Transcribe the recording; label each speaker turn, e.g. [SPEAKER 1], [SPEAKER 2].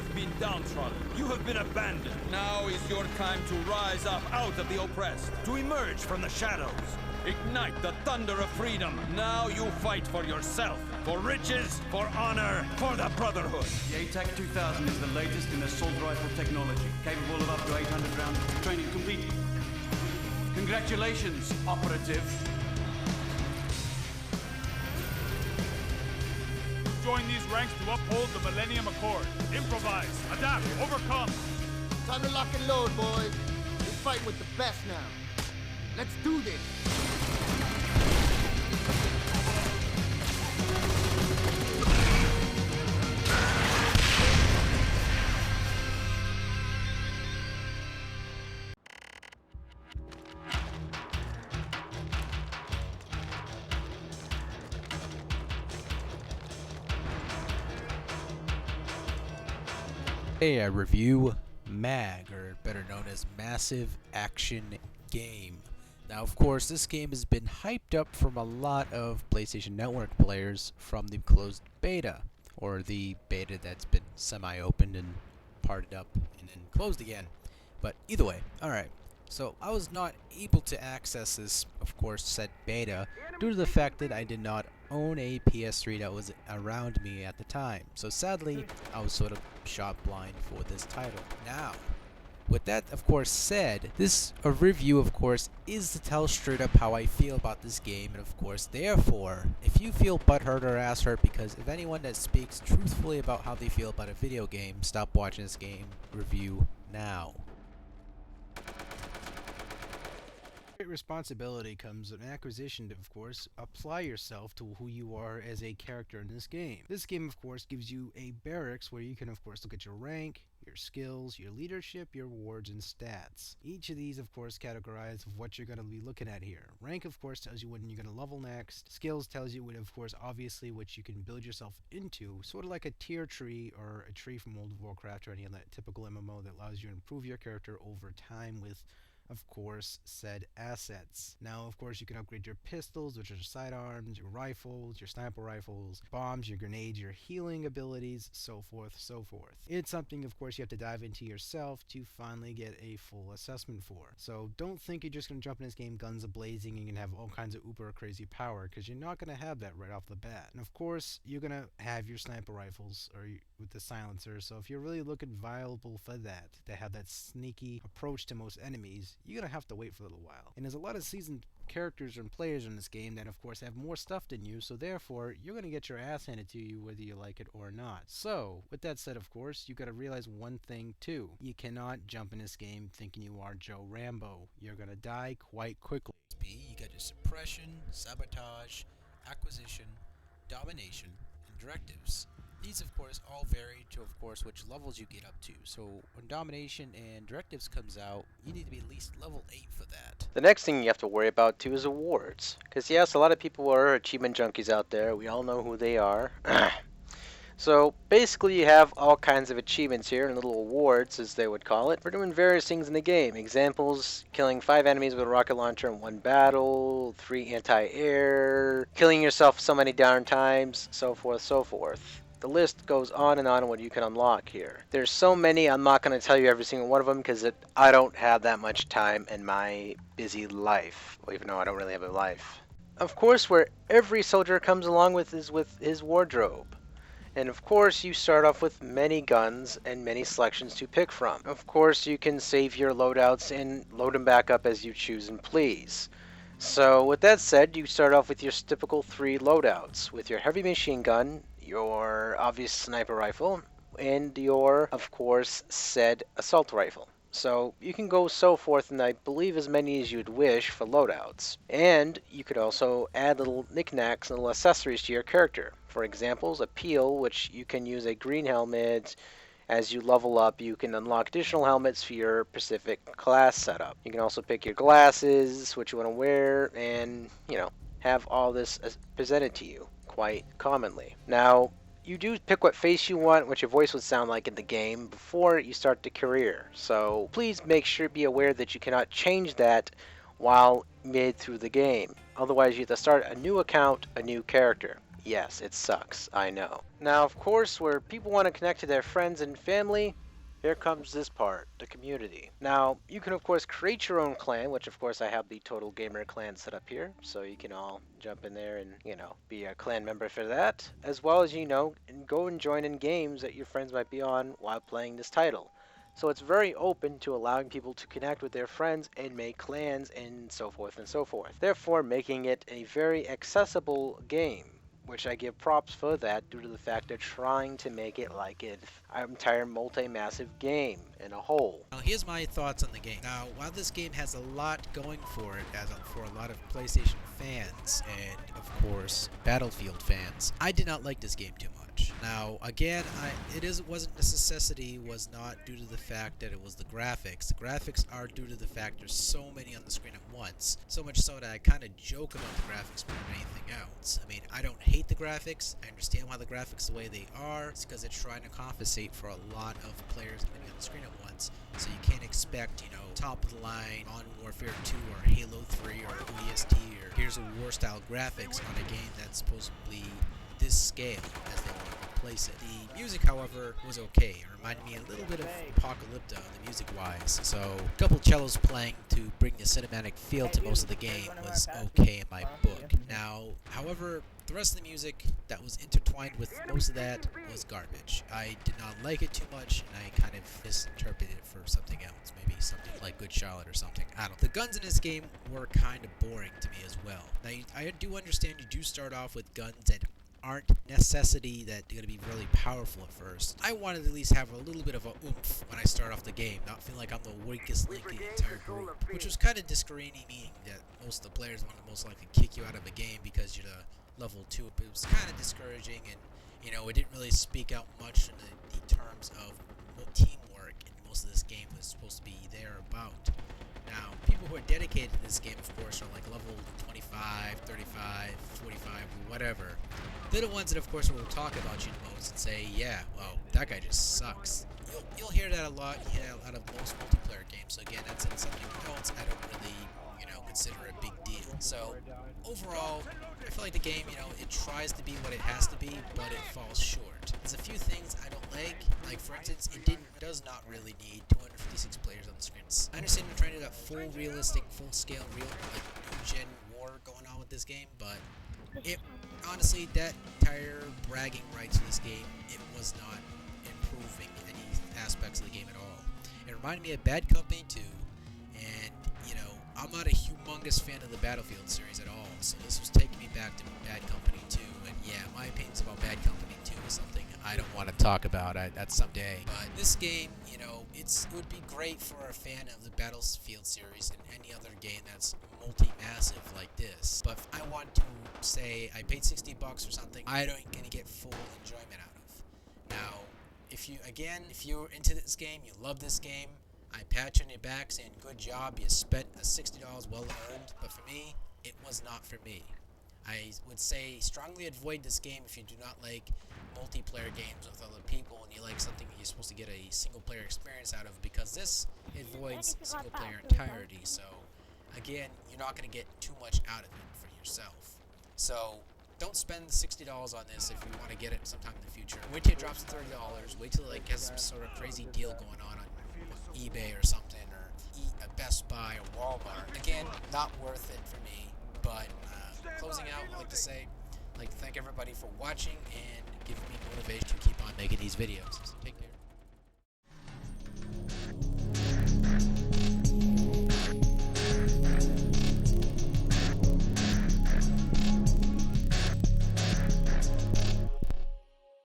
[SPEAKER 1] have been downtrodden. You have been abandoned. Now is your time to rise up out of the oppressed, to emerge from the shadows. Ignite the thunder of freedom. Now you fight for yourself, for riches, for honor, for the Brotherhood.
[SPEAKER 2] The A-TAC 2000 is the latest in assault rifle technology, capable of up to 800 rounds. Training complete. Congratulations, operative.
[SPEAKER 3] Join these ranks to uphold the Millennium Accord. Improvise, adapt, overcome.
[SPEAKER 4] Time to lock and load, boys. We're fighting with the best now. Let's do this.
[SPEAKER 5] Today I review M.A.G, or better known as Massive Action Game. Now, of course, this game has been hyped up from a lot of PlayStation Network players from the closed beta, or the beta that's been semi-opened and parted up and then closed again. But either way, alright. So I was not able to access this, of course, said beta, due to the fact that I did not own a PS3 that was around me at the time. So sadly, I was sort of shot blind for this title. Now, with that, of course, said, this review, of course, is to tell straight up how I feel about this game, and of course, therefore, if you feel butthurt or ass hurt because of anyone that speaks truthfully about how they feel about a video game, stop watching this game review now. Great responsibility comes with an acquisition to, of course, apply yourself to who you are as a character in this game. This game, of course, gives you a barracks where you can, of course, look at your rank, your skills, your leadership, your rewards, and stats. Each of these, of course, categorize of what you're going to be looking at here. Rank, of course, tells you when you're going to level next. Skills tells you, of course, obviously what you can build yourself into, sort of like a tier tree or a tree from World of Warcraft or any of that typical MMO that allows you to improve your character over time with, of course, said assets. Now, of course, you can upgrade your pistols, which are sidearms, your rifles, your sniper rifles, bombs, your grenades, your healing abilities, so forth, so forth. It's something, of course, you have to dive into yourself to finally get a full assessment for. So don't think you're just going to jump in this game guns a-blazing and you can have all kinds of uber crazy power, because you're not going to have that right off the bat. And of course, you're going to have your sniper rifles or with the silencer, so if you're really looking viable for that, to have that sneaky approach to most enemies, you're going to have to wait for a little while. And there's a lot of seasoned characters and players in this game that, of course, have more stuff than you, so therefore, you're going to get your ass handed to you whether you like it or not. So, with that said, of course, you got to realize one thing, too. You cannot jump in this game thinking you are Joe Rambo. You're going to die quite quickly. You got your suppression, sabotage, acquisition, domination, and directives. These, of course, all vary to, of course, which levels you get up to. So, when Domination and Directives comes out, you need to be at least level 8 for that.
[SPEAKER 6] The next thing you have to worry about, too, is awards. Because, yes, a lot of people are achievement junkies out there. We all know who they are. So, basically, you have all kinds of achievements here, and little awards, as they would call it, for doing various things in the game. Examples, killing 5 enemies with a rocket launcher in 1 battle, 3 anti-air, killing yourself so many darn times, so forth, so forth. The list goes on what you can unlock here. There's so many, I'm not going to tell you every single one of them because I don't have that much time in my busy life. Well, even though I don't really have a life. Of course, where every soldier comes along with is with his wardrobe. And of course, you start off with many guns and many selections to pick from. Of course, you can save your loadouts and load them back up as you choose and please. So with that said, you start off with your typical 3 loadouts, with your heavy machine gun, your obvious sniper rifle, and your, of course, said assault rifle. So you can go so forth, and I believe as many as you'd wish for loadouts. And you could also add little knickknacks and little accessories to your character. For examples, a peel, which you can use a green helmet. As you level up, you can unlock additional helmets for your specific class setup. You can also pick your glasses, what you want to wear, and, you know, have all this presented to you quite commonly. Now, you do pick what face you want, what your voice would sound like in the game before you start the career. So please make sure be aware that you cannot change that while mid through the game. Otherwise, you have to start a new account, a new character. Yes, it sucks, I know. Now, of course, where people want to connect to their friends and family, here comes this part, the community. Now, you can of course create your own clan, which of course I have the Total Gamer clan set up here, so you can all jump in there and, be a clan member for that, as well as, and go and join in games that your friends might be on while playing this title. So it's very open to allowing people to connect with their friends and make clans and so forth and so forth, therefore making it a very accessible game, which I give props for that due to the fact they're trying to make it like an entire multi-massive game in a whole.
[SPEAKER 7] Now, here's my thoughts on the game. Now, while this game has a lot going for it, for a lot of PlayStation fans and, of course, Battlefield fans, I did not like this game too much. Now, again, wasn't a necessity, was not due to the fact that it was the graphics. The graphics are due to the fact there's so many on the screen at once. So much so that I kind of joke about the graphics more than anything else. I mean, I don't hate the graphics. I understand why the graphics the way they are. It's because they're trying to compensate for a lot of players coming on the screen at once. So you can't expect, top of the line Modern Warfare 2 or Halo 3 or ODST or Gears of War style graphics on a game that's supposedly this scale as they want to replace it. The music, however, was okay. It reminded me a little bit of Apocalypto, the music-wise. So a couple cellos playing to bring the cinematic feel to most of the game was okay in my book. Now, however, the rest of the music that was intertwined with most of that was garbage. I did not like it too much, and I kind of misinterpreted it for something else. Maybe something like Good Charlotte or something. I don't know. The guns in this game were kind of boring to me as well. Now, I do understand you do start off with guns that aren't necessity that they're going to be really powerful at first. I wanted to at least have a little bit of a oomph when I start off the game, not feel like I'm the weakest link in the entire group, which was kind of discouraging, meaning that most of the players want to most likely kick you out of the game because you're the level 2. But it was kind of discouraging, and it didn't really speak out much in the terms of teamwork, and most of this game was supposed to be there about. Now, people who are dedicated to this game, of course, are like level 25, 35, 45, whatever. They're the ones that, of course, will talk about you the most and say, yeah, well, that guy just sucks. You'll hear that a lot. You hear that out of most multiplayer games. So again, that's something else I don't really, consider a big deal. So overall, I feel like the game, it tries to be what it has to be, but it falls short. There's a few things I don't like. Like, for instance, it does not really need 256 players on the screen. I understand you're trying to do that full realistic, full-scale, new-gen war going on with this game, but honestly, that entire bragging rights of this game, it was not improving any aspects of the game at all. It reminded me of Bad Company 2, and, I'm not a humongous fan of the Battlefield series at all, so this was taking me back to Bad Company 2, and yeah, my opinions about Bad Company 2 is something I don't want to talk about. That's someday. But this game, it would be great for a fan of the Battlefield series and any other game that's multi-massive like this. But if I want to say I paid $60 or something, I don't gonna get full enjoyment out of. Now, if you're into this game, you love this game, I pat you on your back saying good job, you spent $60 well earned. But for me, it was not for me. I would say strongly avoid this game if you do not like multiplayer games with other people and you like something that you're supposed to get a single player experience out of, because this avoids single player entirety. So again, you're not going to get too much out of it for yourself. So don't spend $60 on this if you want to get it sometime in the future. Wait till it drops to $30. Wait till it has some sort of crazy deal going on eBay or something, or Best Buy or Walmart. Again, not worth it for me. But closing out, I'd like to thank everybody for watching and giving me motivation to keep on making these videos. So take care.